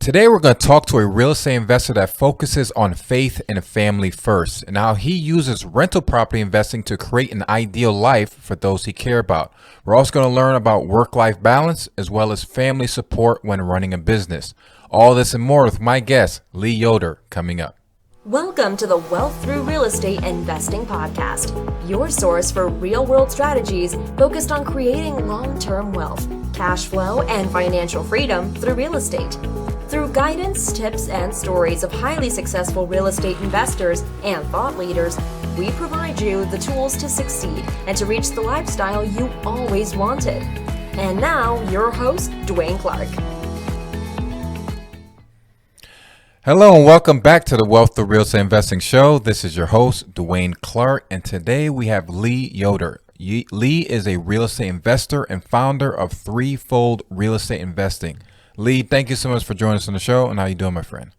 Today, we're going to talk to a real estate investor that focuses on faith and family first and how he uses rental property investing to create an ideal life for those he cares about. We're also going to learn about work-life balance as well as family support when running a business. All this and more with my guest, Lee Yoder, coming up. Welcome to the Wealth Through Real Estate Investing podcast, your source for real-world strategies focused on creating long-term wealth, cash flow, and financial freedom through real estate. Through guidance, tips, and stories of highly successful real estate investors and thought leaders, we provide you the tools to succeed and to reach the lifestyle you always wanted. And now, your host, Dwaine Clarke. Hello and welcome back to the Wealth Through Real Estate Investing Show. This is your host, Dwaine Clarke, and today we have Lee Yoder. Lee is a real estate investor and founder of Threefold Real Estate Investing. Lee, thank you so much for joining us on the show. And how you doing, my friend?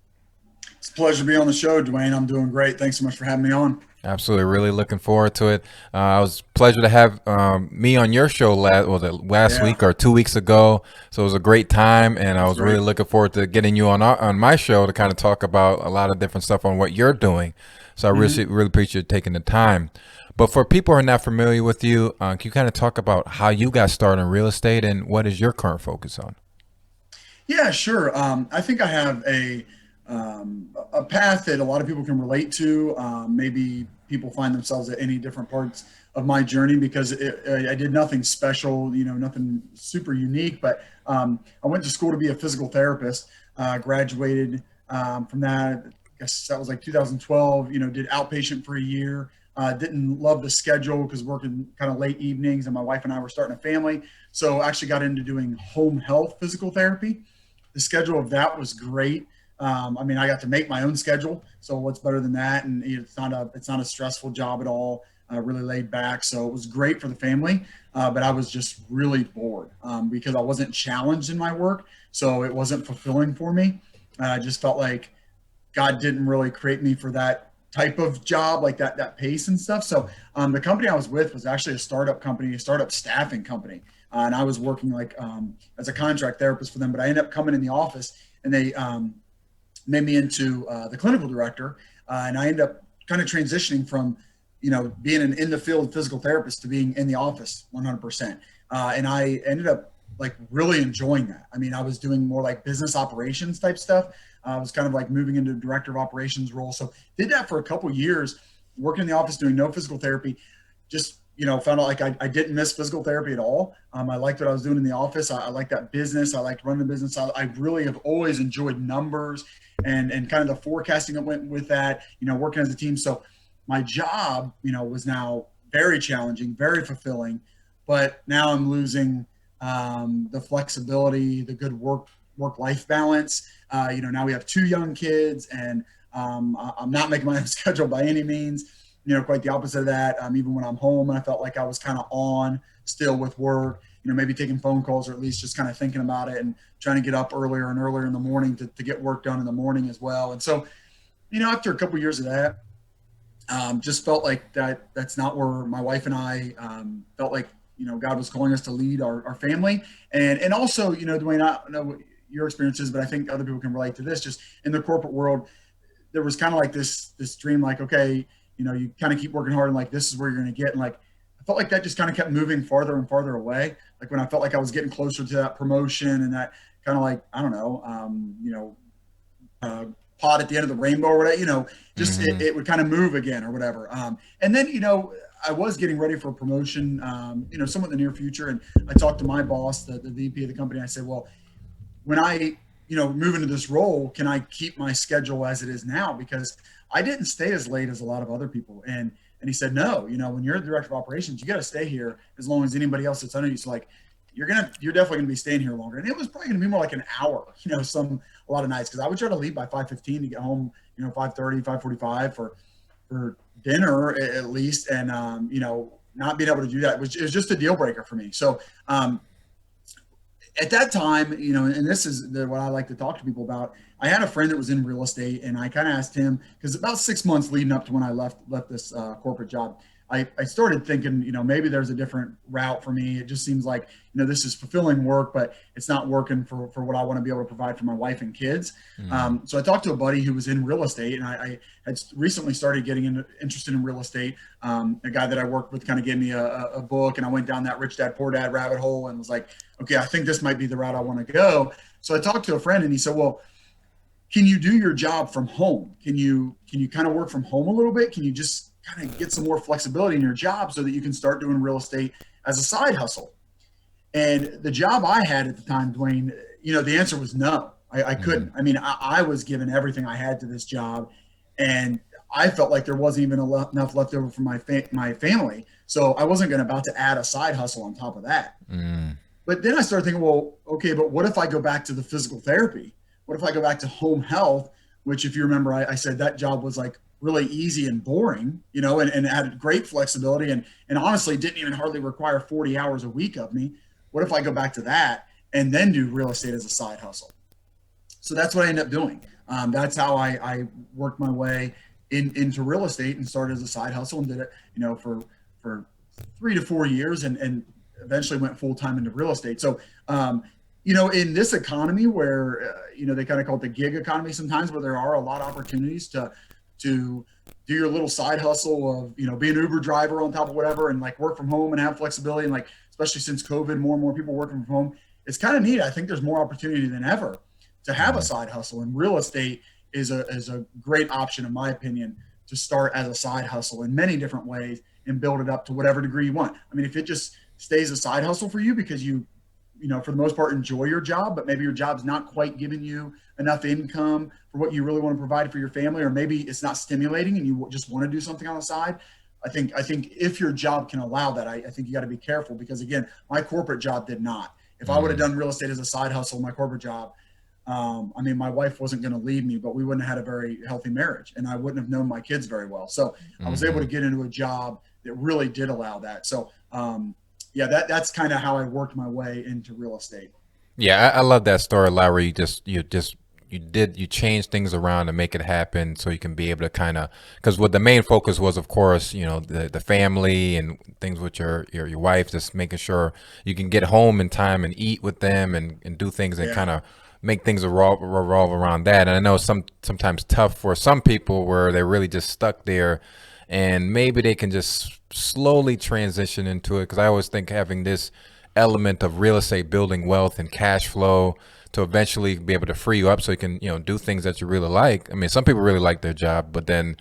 It's a pleasure to be on the show, Dwaine. I'm doing great. Thanks so much for having me on. Absolutely. Really looking forward to it. It was a pleasure to have me on your show last week or 2 weeks ago. So it was a great time. And I was really looking forward to getting you on my show to kind of talk about a lot of different stuff on what you're doing. So I really appreciate you taking the time. But for people who are not familiar with you, can you kind of talk about how you got started in real estate and what is your current focus on? Yeah, sure. I think I have a path that a lot of people can relate to. Maybe people find themselves at any different parts of my journey because I did nothing special, nothing super unique. But I went to school to be a physical therapist. Graduated from that. I guess that was like 2012. Did outpatient for a year. Didn't love the schedule because working kind of late evenings, and my wife and I were starting a family. So I actually got into doing home health physical therapy. The schedule of that was great. I got to make my own schedule. So what's better than that? And it's not a stressful job at all. Really laid back. So it was great for the family. But I was just really bored because I wasn't challenged in my work. So it wasn't fulfilling for me. I just felt like God didn't really create me for that type of job, like that pace and stuff. So the company I was with was actually a startup company, a startup staffing company. And I was working as a contract therapist for them, but I ended up coming in the office and they made me into the clinical director. And I ended up kind of transitioning from, being an in the field physical therapist to being in the office 100%. And I ended up really enjoying that. I was doing more like business operations type stuff. I was kind of like moving into the director of operations role. So did that for a couple of years, working in the office, doing no physical therapy, just found out like I didn't miss physical therapy at all. I liked what I was doing in the office. I liked that business. I liked running the business. I really have always enjoyed numbers and kind of the forecasting that went with that, working as a team. So my job, was now very challenging, very fulfilling, but now I'm losing the flexibility, the good work-life balance. Now we have 2 young kids and I'm not making my own schedule by any means. Quite the opposite of that. Even when I'm home, I felt like I was kind of on still with work, maybe taking phone calls or at least just kind of thinking about it and trying to get up earlier and earlier in the morning to get work done in the morning as well. And so, after a couple of years of that, just felt like that's not where my wife and I felt like, God was calling us to lead our family. And also, Dwaine, I don't know what your experience is, but I think other people can relate to this. Just in the corporate world, there was kind of like this dream, like, okay, you kind of keep working hard and like, this is where you're going to get. And like, I felt like that just kind of kept moving farther and farther away. Like when I felt like I was getting closer to that promotion and that kind of like, I don't know, pot at the end of the rainbow or whatever, just it would kind of move again or whatever. And then, I was getting ready for a promotion, somewhat in the near future. And I talked to my boss, the VP of the company. I said, well, when I, move into this role, can I keep my schedule as it is now? Because I didn't stay as late as a lot of other people. And he said, no, when you're the director of operations, you got to stay here as long as anybody else that's under you. So like, you're definitely gonna be staying here longer. And it was probably gonna be more like an hour, a lot of nights. Cause I would try to leave by 5:15 to get home, 5:30, 5:45 for dinner at least. And, not being able to do that it was just a deal breaker for me. So, at that time, and this is what I like to talk to people about. I had a friend that was in real estate, and I kind of asked him because about 6 months leading up to when I left this corporate job, I started thinking, maybe there's a different route for me. It just seems like, this is fulfilling work, but it's not working for what I want to be able to provide for my wife and kids. So I talked to a buddy who was in real estate, and I had recently started getting interested in real estate. A guy that I worked with kind of gave me a book, and I went down that Rich Dad Poor Dad rabbit hole and was like, okay, I think this might be the route I want to go. So I talked to a friend, and he said, well, can you do your job from home? Can you kind of work from home a little bit? Can you just kind of get some more flexibility in your job so that you can start doing real estate as a side hustle? And the job I had at the time, Dwaine, the answer was no. I couldn't. I mean, I was given everything I had to this job, and I felt like there wasn't even enough left over for my family. So I wasn't about to add a side hustle on top of that. But then I started thinking, well, okay, but what if I go back to the physical therapy? What if I go back to home health, which, if you remember, I said that job was like really easy and boring, and had great flexibility and honestly didn't even hardly require 40 hours a week of me. What if I go back to that and then do real estate as a side hustle? So that's what I ended up doing. That's how I worked my way into real estate and started as a side hustle and did it, for 3 to 4 years and eventually went full time into real estate. So, in this economy where, they kind of call it the gig economy sometimes, where there are a lot of opportunities to do your little side hustle of, be an Uber driver on top of whatever and like work from home and have flexibility. And like, especially since COVID, more and more people working from home. It's kind of neat. I think there's more opportunity than ever to have a side hustle, and real estate is a great option, in my opinion, to start as a side hustle in many different ways and build it up to whatever degree you want. I mean, if it just stays a side hustle for you because you for the most part enjoy your job, but maybe your job's not quite giving you enough income for what you really want to provide for your family, or maybe it's not stimulating and you just want to do something on the side. I think if your job can allow that, I think you got to be careful, because again, my corporate job did not. If I would have done real estate as a side hustle, my corporate job, my wife wasn't going to leave me, but we wouldn't have had a very healthy marriage, and I wouldn't have known my kids very well. So I was able to get into a job that really did allow that. So, that's kind of how I worked my way into real estate. Yeah, I love that story a lot, where you change things around to make it happen so you can be able to kind of, because what the main focus was, of course, the family and things with your wife, just making sure you can get home in time and eat with them and do things and kind of make things revolve around that. And I know sometimes tough for some people where they're really just stuck there, and maybe they can just slowly transition into it. Because I always think having this element of real estate, building wealth and cash flow, to eventually be able to free you up so you can, do things that you really like. I mean, some people really like their job, but then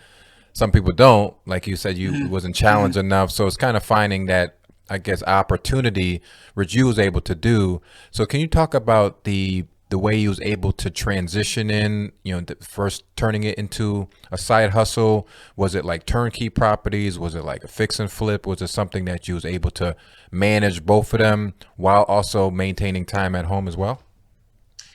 some people don't. Like you said, you wasn't challenged enough. So it's kind of finding that, I guess, opportunity, which you was able to do. So can you talk about the way you was able to transition in, first turning it into a side hustle? Was it like turnkey properties? Was it like a fix and flip? Was it something that you was able to manage both of them while also maintaining time at home as well?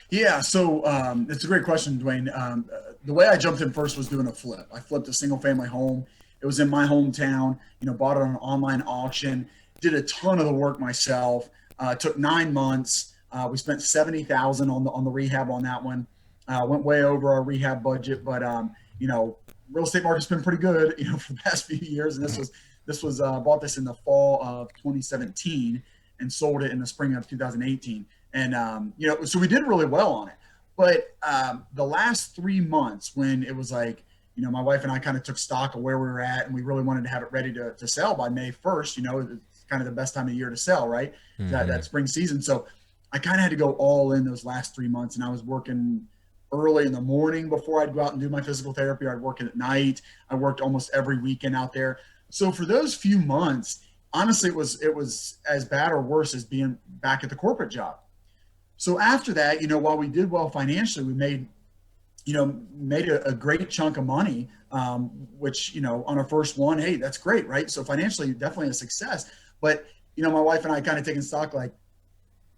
Yeah, so it's a great question, Dwaine. The way I jumped in first was doing a flip. I flipped a single family home. It was in my hometown, bought it on an online auction, did a ton of the work myself. It took 9 months. We spent $70,000 on the rehab on that one. Went way over our rehab budget, but real estate market's been pretty good, for the past few years. And this was bought this in the fall of 2017 and sold it in the spring of 2018. And so we did really well on it. But the last 3 months, when it was like, my wife and I kind of took stock of where we were at, and we really wanted to have it ready to sell by May 1st. It's kind of the best time of year to sell, right? That spring season. So I kind of had to go all in those last 3 months, and I was working early in the morning before I'd go out and do my physical therapy. I'd work at night. I worked almost every weekend out there. So for those few months, honestly, it was as bad or worse as being back at the corporate job. So after that, while we did well financially, we made a great chunk of money, which, on our first one, hey, that's great, right? So financially, definitely a success. But, my wife and I kind of taking stock, like,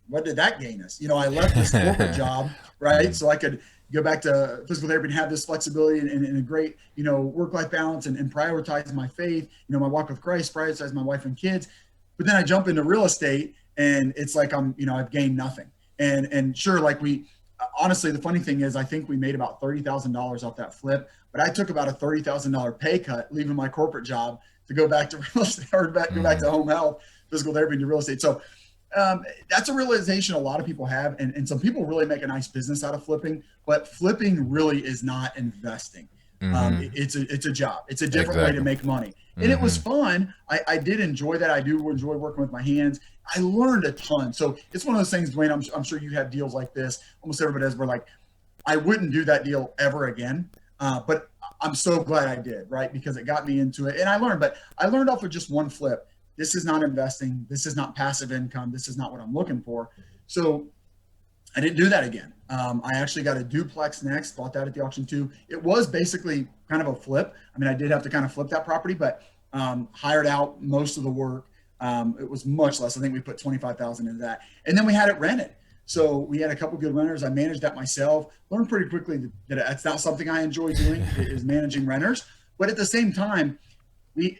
what did that gain us? I left this corporate job, right? So I could go back to physical therapy and have this flexibility and a great, work-life balance and prioritize my faith, my walk with Christ, prioritize my wife and kids. But then I jump into real estate, and it's like I've gained nothing. And sure, like honestly, the funny thing is, I think we made about $30,000 off that flip, but I took about a $30,000 pay cut leaving my corporate job to go back to real estate or go back to home health, physical therapy, and real estate. So that's a realization a lot of people have, and some people really make a nice business out of flipping, but flipping really is not investing. It's a job. It's a different way to make money. And it was fun. I did enjoy that. I do enjoy working with my hands. I learned a ton. So it's one of those things, Dwaine, I'm sure you have deals like this. Almost everybody has, where like, I wouldn't do that deal ever again. But I'm so glad I did, right? Because it got me into it. And I learned off of just one flip. This is not investing. This is not passive income. This is not what I'm looking for. So I didn't do that again. I actually got a duplex next, bought that at the auction too. It was basically kind of a flip. I mean, I did have to kind of flip that property, but hired out most of the work. It was much less. I think we put $25,000 into that. And then we had it rented. So we had a couple good renters. I managed that myself. Learned pretty quickly that that's not something I enjoy doing, is managing renters. But at the same time, we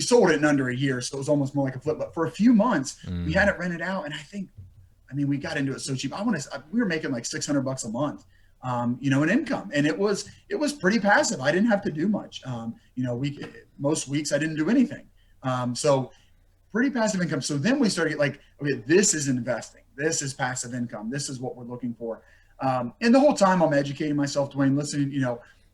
sold it in under a year, so it was almost more like a flip. But for a few months, we had it rented out, and I mean, we got into it so cheap. We were making like $600 a month, in income, and it was pretty passive. I didn't have to do much. Most weeks I didn't do anything. So pretty passive income. So then we started like, okay, this is investing. This is passive income. This is what we're looking for. And the whole time I'm educating myself, Dwaine, listening,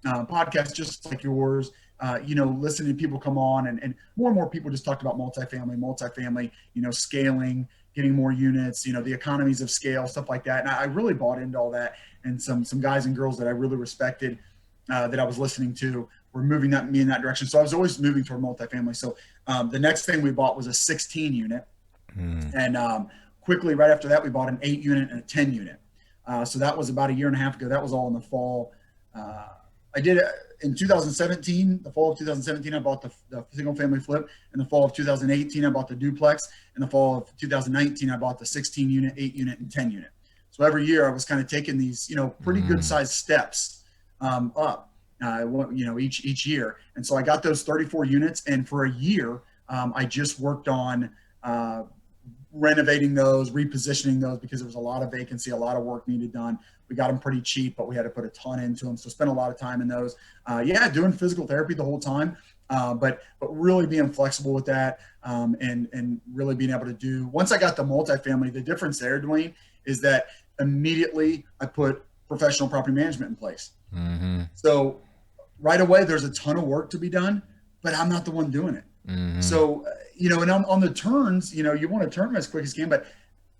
podcasts just like yours, listening to people come on, and more and more people just talked about multifamily, scaling, getting more units, the economies of scale, stuff like that. And I really bought into all that. And some guys and girls that I really respected, that I was listening to, were moving me in that direction. So I was always moving toward multifamily. So the next thing we bought was a 16 unit. And quickly right after that, we bought an 8 unit and a 10 unit. So that was about a year and a half ago. That was all in the fall. I did it in 2017, the fall of 2017, I bought the single family flip. In the fall of 2018, I bought the duplex. In the fall of 2019, I bought the 16 unit, 8 unit, and 10 unit. So every year I was kind of taking these, pretty good sized steps up, each year. And so I got those 34 units. And for a year, I just worked on renovating those, repositioning those, because there was a lot of vacancy, a lot of work needed done. We got them pretty cheap, but we had to put a ton into them. So spent a lot of time in those. Doing physical therapy the whole time, but really being flexible with that, and really being able to do. Once I got the multifamily, the difference there, Dwaine, is that immediately I put professional property management in place. So right away, there's a ton of work to be done, but I'm not the one doing it. So, and on the turns, you want to turn them as quick as you can, but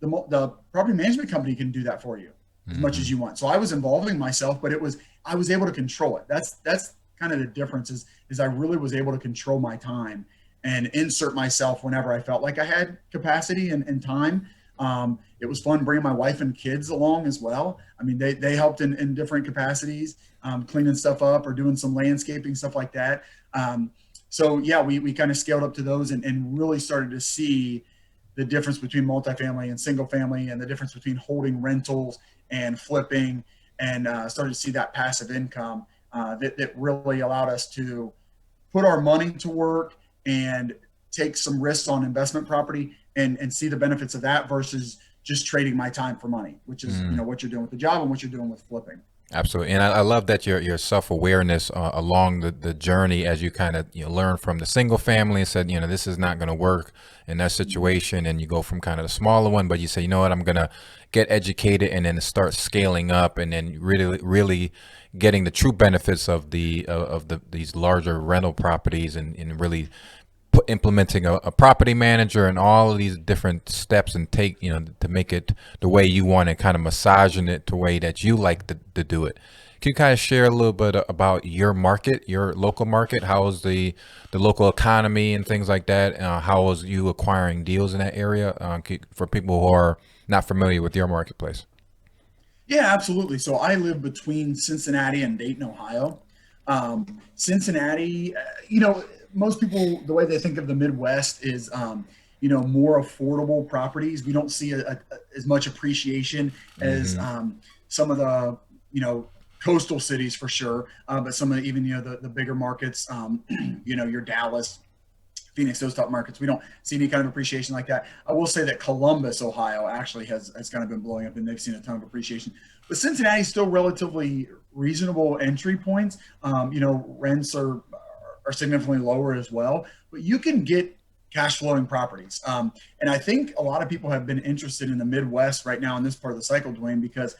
the property management company can do that for you as much as you want. So I was involving myself, but I was able to control it. That's kind of the difference is I really was able to control my time and insert myself whenever I felt like I had capacity and time. It was fun bringing my wife and kids along as well. I mean, they helped in different capacities, cleaning stuff up or doing some landscaping, stuff like that. We kind of scaled up to those and really started to see the difference between multifamily and single family, and the difference between holding rentals and flipping, and started to see that passive income that really allowed us to put our money to work and take some risks on investment property and see the benefits of that versus just trading my time for money, which is what you're doing with the job and what you're doing with flipping. Absolutely. And I love that your self-awareness along the journey, as you kind of learn from the single family and said, this is not going to work in that situation. And you go from kind of the smaller one, but you say, what, I'm going to get educated and then start scaling up, and then really getting the true benefits of these larger rental properties, and really implementing a property manager and all of these different steps, and take to make it the way you want it, kind of massaging it the way that you like to do it. Can you kind of share a little bit about your market, your local market? How is the local economy and things like that? How is you acquiring deals in that area, for people who are not familiar with your marketplace? Yeah, absolutely. So I live between Cincinnati and Dayton, Ohio. Cincinnati, most people, the way they think of the Midwest is, more affordable properties. We don't see as much appreciation as some of the, coastal cities for sure. But some of the, even, the bigger markets, your Dallas, Phoenix, those top markets, we don't see any kind of appreciation like that. I will say that Columbus, Ohio actually has kind of been blowing up, and they've seen a ton of appreciation. But Cincinnati is still relatively reasonable entry points. Rents are are significantly lower as well. But you can get cash flowing properties. And I think a lot of people have been interested in the Midwest right now in this part of the cycle, Dwaine, because,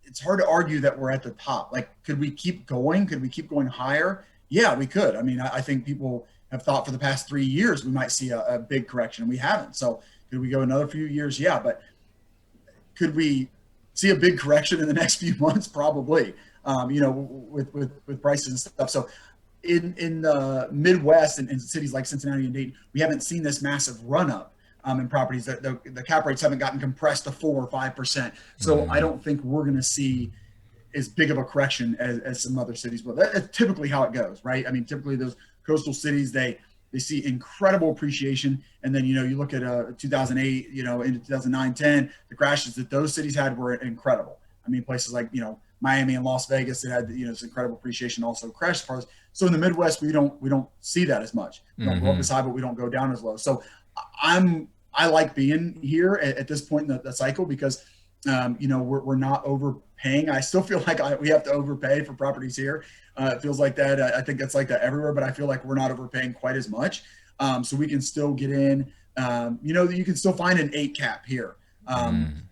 it's hard to argue that we're at the top. Like, could we keep going? Could we keep going higher? Yeah, we could. I mean, I think people have thought for the past 3 years we might see a big correction. We haven't. So could we go another few years? Yeah, but could we see a big correction in the next few months? Probably. With prices and stuff. So in the Midwest and in cities like Cincinnati and Dayton, we haven't seen this massive run up in properties. The cap rates haven't gotten compressed to 4 or 5%. So I don't think we're going to see as big of a correction as some other cities will. That's typically how it goes, right? I mean, typically those coastal cities, they see incredible appreciation. And then, you look at 2008, into 2009, 10, the crashes that those cities had were incredible. I mean, places like, Miami and Las Vegas that had, this incredible appreciation also crashed parts. So in the Midwest, we don't see that as much. We don't go up as high, but we don't go down as low. So I like being here at this point in the cycle because, we're not overpaying. I still feel like we have to overpay for properties here. It feels like that. I think it's like that everywhere, but I feel like we're not overpaying quite as much. So we can still get in, you can still find an 8 cap here.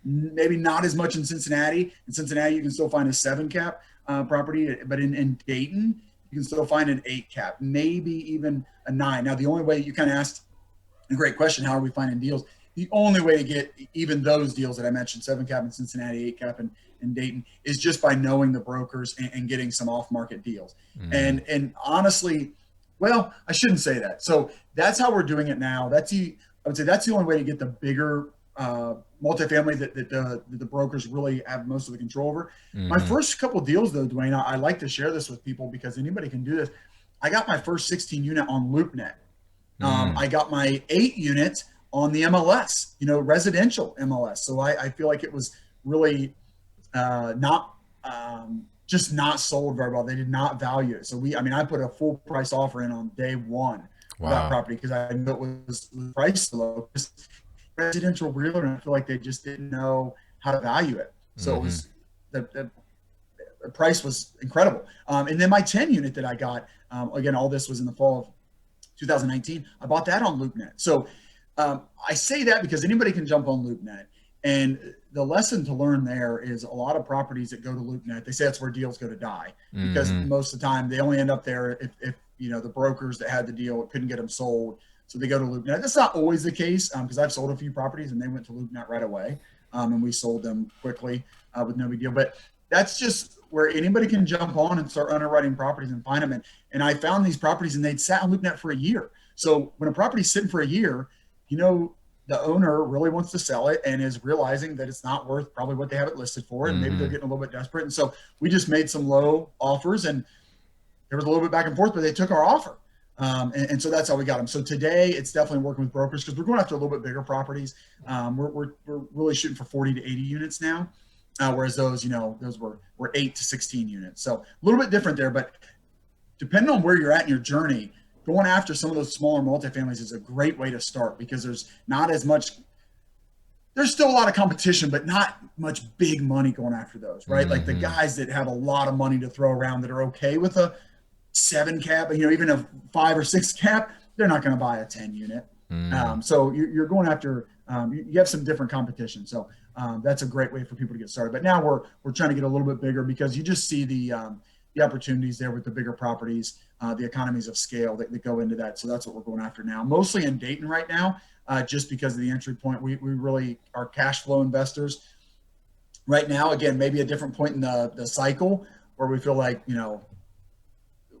Maybe not as much in Cincinnati. In Cincinnati, you can still find a 7 cap property, but in Dayton, you can still find an 8 cap, maybe even a 9. Now, the only way you kind of asked a great question, how are we finding deals? The only way to get even those deals that I mentioned, 7 cap in Cincinnati, 8 cap in Dayton, is just by knowing the brokers and getting some off-market deals. And honestly, well, I shouldn't say that. So that's how we're doing it now. I would say that's the only way to get the bigger multifamily that the brokers really have most of the control over. My first couple of deals, though, Dwaine, I like to share this with people because anybody can do this. I got my first 16 unit on LoopNet. I got my 8 unit on the MLS, residential MLS. So I feel like it was really not not sold very well. They did not value it. So I put a full price offer in on day one for that property because I knew it was priced low. Residential realtor, and I feel like they just didn't know how to value it. So it was the price was incredible. And then my 10 unit that I got, again, all this was in the fall of 2019. I bought that on LoopNet. So I say that because anybody can jump on LoopNet. And the lesson to learn there is a lot of properties that go to LoopNet, they say that's where deals go to die because most of the time they only end up there if the brokers that had the deal couldn't get them sold. So they go to LoopNet. That's not always the case because I've sold a few properties and they went to LoopNet right away. And we sold them quickly with no big deal. But that's just where anybody can jump on and start underwriting properties and find them. And I found these properties and they'd sat on LoopNet for a year. So when a property's sitting for a year, the owner really wants to sell it and is realizing that it's not worth probably what they have it listed for. And maybe they're getting a little bit desperate. And so we just made some low offers and there was a little bit back and forth, but they took our offer. And so that's how we got them. So today it's definitely working with brokers because we're going after a little bit bigger properties. We're really shooting for 40 to 80 units now. Whereas those were 8 to 16 units. So a little bit different there, but depending on where you're at in your journey, going after some of those smaller multifamilies is a great way to start because there's still a lot of competition, but not much big money going after those, right? Like the guys that have a lot of money to throw around that are okay with a 7 cap, even a 5 or 6 cap, they're not going to buy a 10 unit. So you're going after, you have some different competition. So that's a great way for people to get started. But now we're trying to get a little bit bigger because you just see the opportunities there with the bigger properties, the economies of scale that go into that. So that's what we're going after now, mostly in Dayton right now, just because of the entry point. We really are cash flow investors right now. Again, maybe a different point in the cycle where we feel like,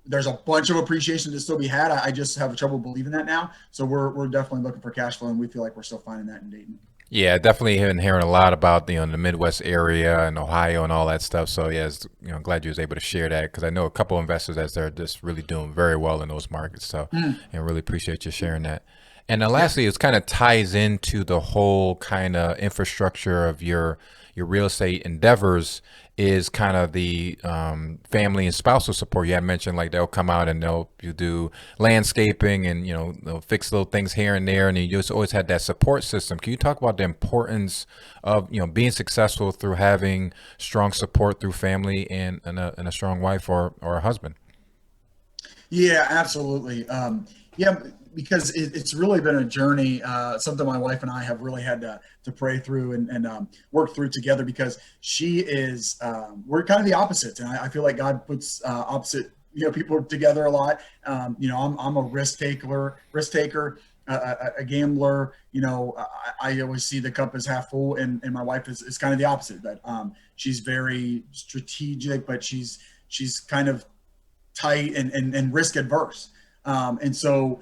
there's a bunch of appreciation to still be had. I just have trouble believing that now. So we're definitely looking for cash flow and we feel like we're still finding that in Dayton. Yeah, definitely been hearing a lot about the Midwest area and Ohio and all that stuff. So yeah, glad you was able to share that because I know a couple of investors as they're just really doing very well in those markets. So I really appreciate you sharing that. And then lastly, it kind of ties into the whole kind of infrastructure of your real estate endeavors is kind of the family and spousal support. You had mentioned like they'll come out and you do landscaping and they'll fix little things here and there, and you just always had that support system. Can you talk about the importance of being successful through having strong support through family and a strong wife or a husband? Yeah, absolutely. Yeah, because it's really been a journey, something my wife and I have really had to pray through and work through together, because she is, we're kind of the opposites. And I feel like God puts opposite, people together a lot. I'm a risk taker, a gambler. I always see the cup as half full, and my wife is kind of the opposite. But she's very strategic, but she's kind of tight and risk adverse. And so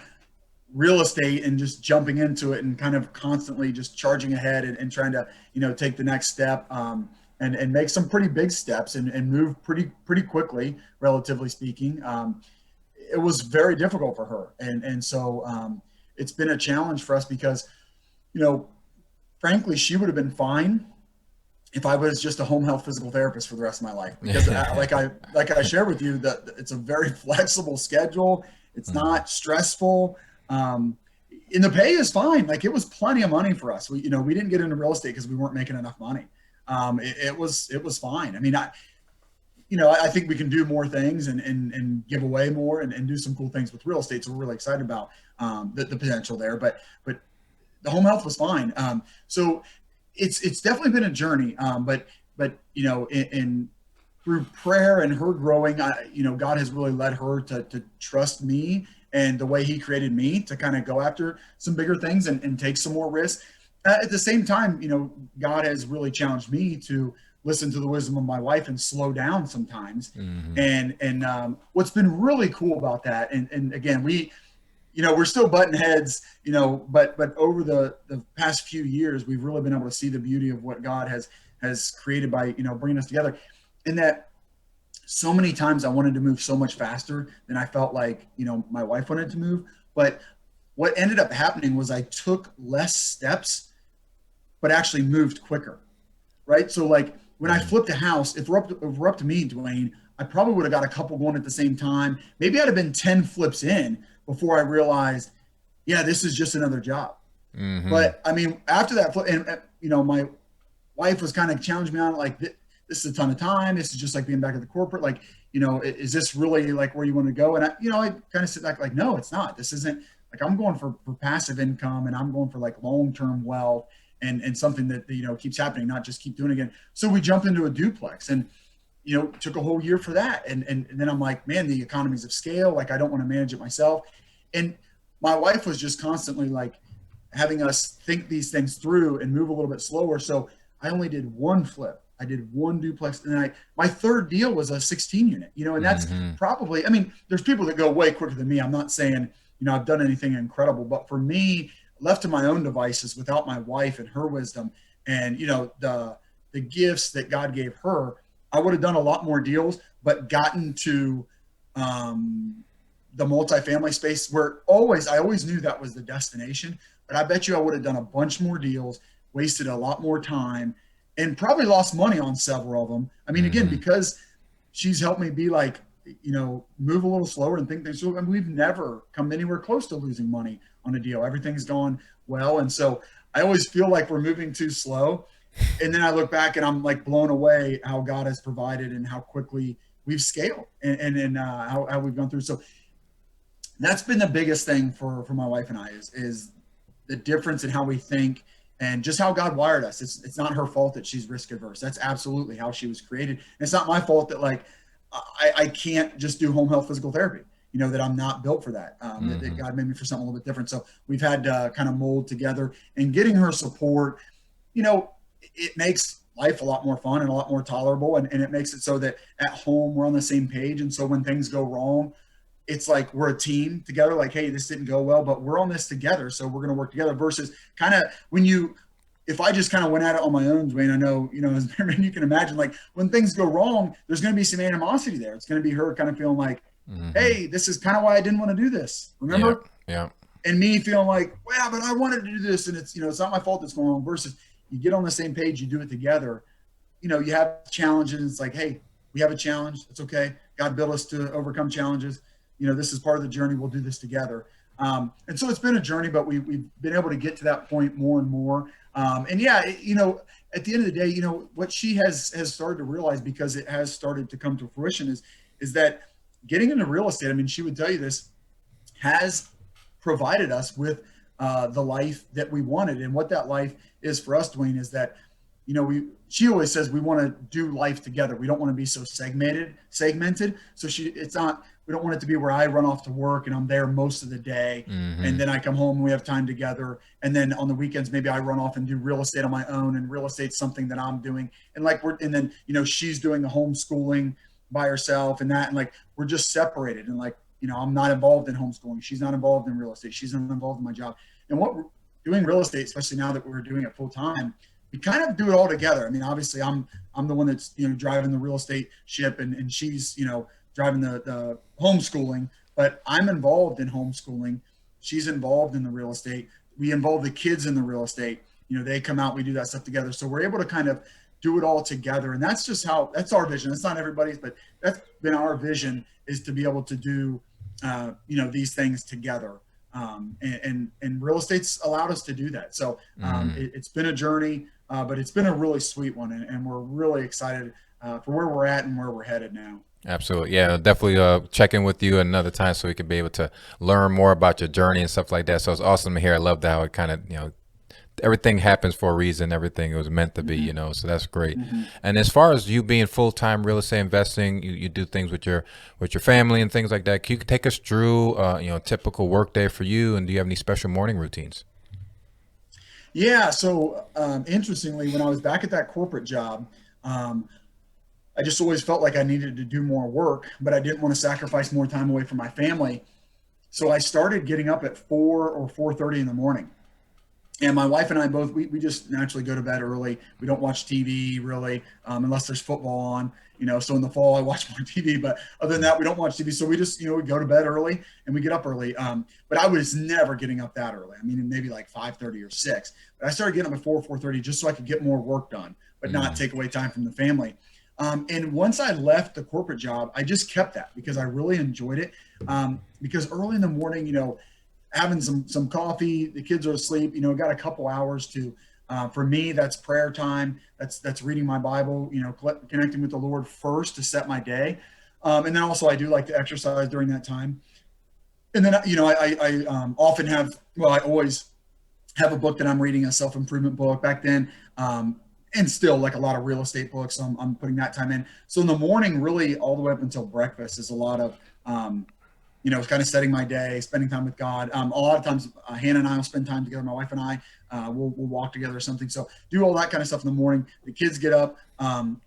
real estate and just jumping into it and kind of constantly just charging ahead and trying to, take the next step, and make some pretty big steps and move pretty quickly, relatively speaking. It was very difficult for her. And so it's been a challenge for us because, you know, frankly, she would have been fine if I was just a home health physical therapist for the rest of my life, because like I shared with you, that it's a very flexible schedule. It's not stressful. And the pay is fine. Like, it was plenty of money for us. We didn't get into real estate because we weren't making enough money. It was fine. I mean, I think we can do more things and give away more and do some cool things with real estate. So we're really excited about the potential there. But the home health was fine. So it's definitely been a journey. But in through prayer and her growing, God has really led her to trust me and the way He created me to kind of go after some bigger things and take some more risks. At the same time, God has really challenged me to listen to the wisdom of my wife and slow down sometimes. And what's been really cool about that, and again, we're still butting heads, but over the past few years, we've really been able to see the beauty of what God has created by, bringing us together. And that so many times I wanted to move so much faster than I felt like, my wife wanted to move. But what ended up happening was I took less steps, but actually moved quicker. Right. So like when I flipped a house, if we're up to me, Dwaine, I probably would have got a couple going at the same time. Maybe I'd have been 10 flips in before I realized, yeah, this is just another job. But I mean, after that, and my wife was kind of challenging me on it, like, this is a ton of time. This is just like being back at the corporate. Like, is this really like where you want to go? And I kind of sit back like, no, it's not. This isn't, like, I'm going for passive income, and I'm going for like long-term wealth and something that, keeps happening, not just keep doing it again. So we jumped into a duplex and, took a whole year for that. And then I'm like, man, the economies of scale, like, I don't want to manage it myself. And my wife was just constantly like having us think these things through and move a little bit slower. So I only did one flip. I did one duplex, and then my third deal was a 16 unit, and that's probably, I mean, there's people that go way quicker than me. I'm not saying, I've done anything incredible, but for me, left to my own devices without my wife and her wisdom and, the gifts that God gave her, I would have done a lot more deals, but gotten to the multifamily space where I always knew that was the destination, but I bet you I would have done a bunch more deals, wasted a lot more time, and probably lost money on several of them. I mean, again, because she's helped me be like, move a little slower and think things through. And we've never come anywhere close to losing money on a deal. Everything's gone well. And so I always feel like we're moving too slow. And then I look back and I'm like blown away how God has provided and how quickly we've scaled and how we've gone through. So that's been the biggest thing for my wife and I is the difference in how we think and just how God wired us. It's not her fault that she's risk adverse. That's absolutely how she was created. And it's not my fault that like I can't just do home health physical therapy. That I'm not built for that. That God made me for something a little bit different. So we've had to kind of mold together, and getting her support, it makes life a lot more fun and a lot more tolerable, and it makes it so that at home we're on the same page. And so when things go wrong, it's like we're a team together, like, hey, this didn't go well, but we're on this together, so we're going to work together. Versus kind of if I just kind of went at it on my own, Dwaine, I know, as you can imagine, like when things go wrong, there's going to be some animosity there. It's going to be her kind of feeling like, hey, this is kind of why I didn't want to do this. Remember? Yeah. And me feeling like, well, but I wanted to do this, and it's, it's not my fault that's going on. Versus you get on the same page, you do it together. You have challenges. It's like, hey, we have a challenge. It's okay. God built us to overcome challenges. This is part of the journey. We'll do this together. And so it's been a journey, but we've been able to get to that point more and more. And yeah, at the end of the day, what she has started to realize, because it has started to come to fruition, is that getting into real estate, I mean, she would tell you this, has provided us with the life that we wanted. And what that life is for us, Dwaine, is that, she always says we want to do life together. We don't want to be so segmented. So we don't want it to be where I run off to work and I'm there most of the day. Mm-hmm. And then I come home and we have time together. And then on the weekends, maybe I run off and do real estate on my own, and real estate's something that I'm doing. And then, she's doing the homeschooling by herself and that, and like, we're just separated. And like, I'm not involved in homeschooling. She's not involved in real estate. She's not involved in my job. And what we're doing real estate, especially now that we're doing it full time, we kind of do it all together. I mean, obviously I'm the one that's, driving the real estate ship, and she's, driving the homeschooling, but I'm involved in homeschooling. She's involved in the real estate. We involve the kids in the real estate. They come out, we do that stuff together. So we're able to kind of do it all together. And that's just that's our vision. That's not everybody's, but that's been our vision, is to be able to do, these things together. And real estate's allowed us to do that. So it's been a journey, but it's been a really sweet one. And we're really excited for where we're at and where we're headed now. Absolutely. Yeah, definitely check in with you another time so we could be able to learn more about your journey and stuff like that. So it's awesome to hear. I love how it kind of, everything happens for a reason. Everything was meant to be, so that's great. Mm-hmm. And as far as you being full-time real estate investing, you do things with your family and things like that. Can you take us through, typical work day for you? And do you have any special morning routines? Yeah. So interestingly, when I was back at that corporate job, I just always felt like I needed to do more work, but I didn't want to sacrifice more time away from my family. So I started getting up at 4 or 4:30 in the morning. And my wife and I both, we just naturally go to bed early. We don't watch TV really, unless there's football on, so in the fall I watch more TV, but other than that, we don't watch TV. So we just, we go to bed early and we get up early. But I was never getting up that early. I mean, maybe like 5:30 or 6, but I started getting up at 4:30 just so I could get more work done, but not take away time from the family. And once I left the corporate job, I just kept that because I really enjoyed it. Because early in the morning, having some coffee, the kids are asleep, got a couple hours to, for me, that's prayer time. That's reading my Bible, connecting with the Lord first to set my day. And then also I do like to exercise during that time. And then, I often I always have a book that I'm reading, a self-improvement book back then. And still like a lot of real estate books. So I'm putting that time in. So in the morning, really all the way up until breakfast is a lot of, kind of setting my day, spending time with God. A lot of times Hannah and I will spend time together. My wife and I, we'll walk together or something. So do all that kind of stuff in the morning. The kids get up.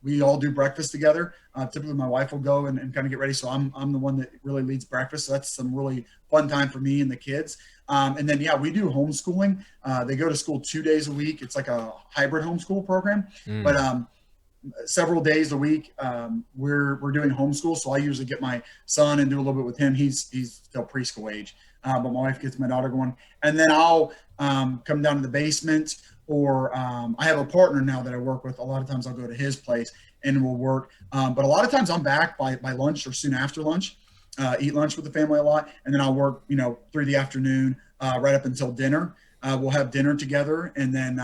We all do breakfast together. Typically my wife will go and kind of get ready. So I'm the one that really leads breakfast. So that's some really fun time for me and the kids. And then, we do homeschooling. They go to school 2 days a week. It's like a hybrid homeschool program, but several days a week we're doing homeschool. So I usually get my son and do a little bit with him. He's still preschool age, but my wife gets my daughter going. And then I'll come down to the basement, or I have a partner now that I work with. A lot of times I'll go to his place and we'll work. But a lot of times I'm back by lunch or soon after lunch. Eat lunch with the family a lot, and then I'll work, through the afternoon, right up until dinner. We'll have dinner together, and then,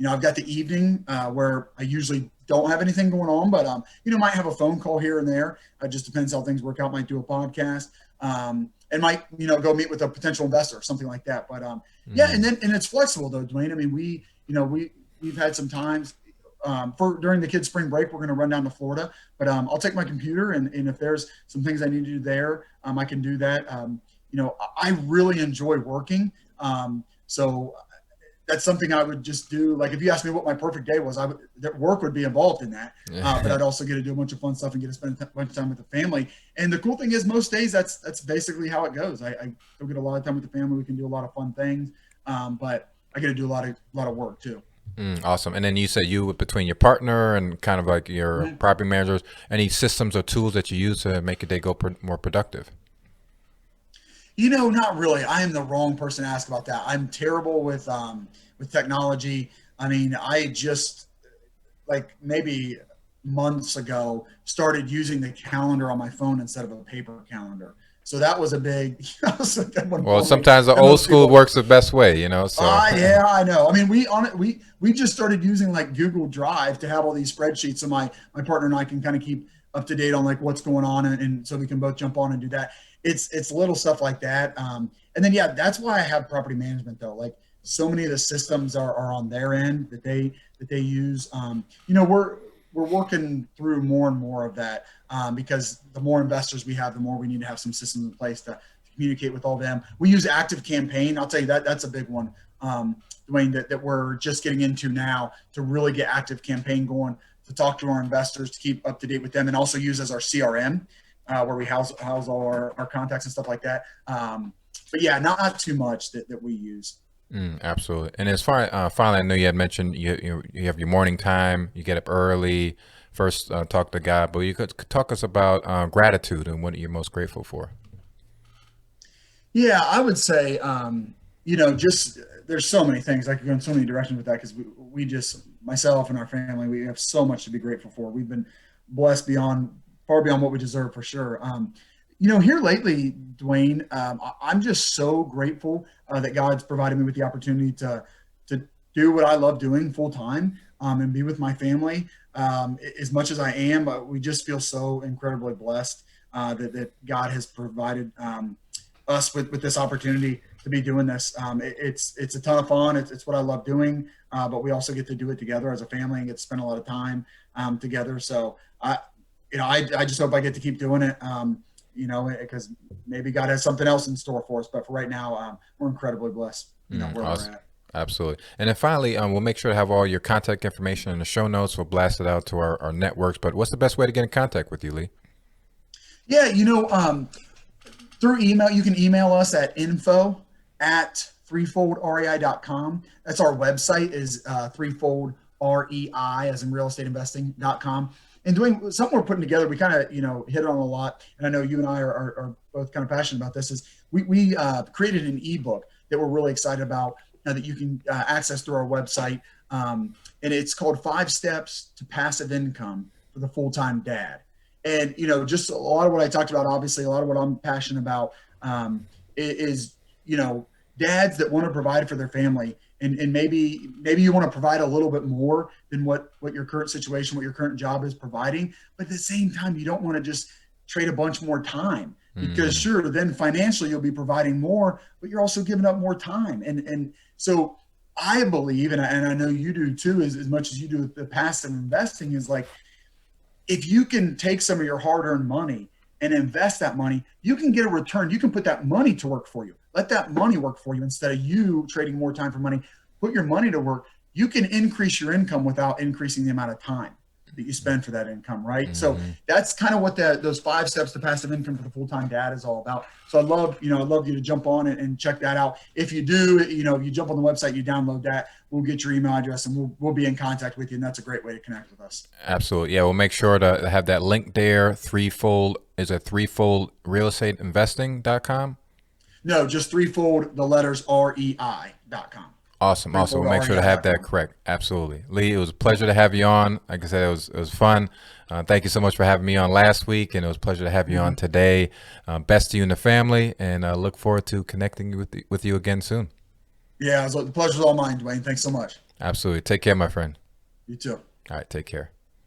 I've got the evening where I usually don't have anything going on, but might have a phone call here and there. It just depends how things work out. Might do a podcast, and might go meet with a potential investor or something like that. But and it's flexible though, Dwaine. I mean, we've had some times. During the kids' spring break, we're going to run down to Florida, but I'll take my computer and if there's some things I need to do there, I can do that. I really enjoy working. So that's something I would just do. Like if you asked me what my perfect day was, that work would be involved in that, but I'd also get to do a bunch of fun stuff and get to spend a bunch of time with the family. And the cool thing is most days that's basically how it goes. I still get a lot of time with the family. We can do a lot of fun things, but I get to do a lot of work too. Awesome. And then you said between your partner and kind of like your property managers, any systems or tools that you use to make your day go more productive? Not really. I am the wrong person to ask about that. I'm terrible with technology. I mean, I just like maybe months ago started using the calendar on my phone instead of a paper calendar. So that was a big. Well, sometimes the old school works the best way, So yeah, I know. I mean, we just started using like Google Drive to have all these spreadsheets, so my partner and I can kind of keep up to date on like what's going on, and so we can both jump on and do that. It's little stuff like that. And then, yeah, that's why I have property management though. Like so many of the systems are on their end that they use. We're working through more and more of that because the more investors we have, the more we need to have some systems in place to communicate with all them. We use Active Campaign. I'll tell you that's a big one, Dwaine, that we're just getting into now to really get Active Campaign going, to talk to our investors, to keep up to date with them, and also use as our CRM where we house all our contacts and stuff like that. But yeah, not too much that we use. Absolutely. And as far finally, I know you had mentioned you have your morning time, you get up early, first talk to God, but you could talk us about gratitude and what you're most grateful for. Yeah, I would say, just there's so many things. I could go in so many directions with that because we just, myself and our family, we have so much to be grateful for. We've been blessed far beyond what we deserve for sure. Here lately, Dwaine, I'm just so grateful that God's provided me with the opportunity to do what I love doing full time and be with my family. As much as I am, we just feel so incredibly blessed that God has provided us with this opportunity to be doing this. It's a ton of fun. It's what I love doing, but we also get to do it together as a family and get to spend a lot of time together. So I just hope I get to keep doing it. Because maybe God has something else in store for us. But for right now, we're incredibly blessed, where Awesome. we're at. Absolutely. And then finally, we'll make sure to have all your contact information in the show notes. We'll blast it out to our networks. But what's the best way to get in contact with you, Lee? Yeah, through email, you can email us at info@threefoldrei.com. That's our website is threefold REI as in realestateinvesting.com. And Dwaine, something we're putting together, we kind of, hit on a lot. And I know you and I are both kind of passionate about this, is we created an ebook that we're really excited about that you can access through our website. And it's called 5 Steps to Passive Income for the Full-Time Dad. And, just a lot of what I talked about, obviously, a lot of what I'm passionate about is dads that want to provide for their family. And maybe you want to provide a little bit more than what your current situation, what your current job is providing. But at the same time, you don't want to just trade a bunch more time because sure, then financially you'll be providing more, but you're also giving up more time. And so I believe, and I know you do too, as much as you do with the passive investing, is like, if you can take some of your hard-earned money and invest that money, you can get a return. You can put that money to work for you. Let that money work for you instead of you trading more time for money. Put your money to work. You can increase your income without increasing the amount of time that you spend for that income, right? So that's kind of what those 5 steps to passive income for the full-time dad is all about. So I'd love you to jump on and check that out. If you do, if you jump on the website, you download that, we'll get your email address and we'll be in contact with you. And that's a great way to connect with us. Absolutely. Yeah, we'll make sure to have that link there. Threefoldrealestateinvesting.com. No, just threefold, the letters REI.com. Awesome. Also, we'll make sure to have that correct. Absolutely. Lee, it was a pleasure to have you on. Like I said, it was fun. Thank you so much for having me on last week, and it was a pleasure to have you on today. Best to you and the family, and I look forward to connecting with you again soon. Yeah, the pleasure's all mine, Dwaine. Thanks so much. Absolutely. Take care, my friend. You too. All right, take care.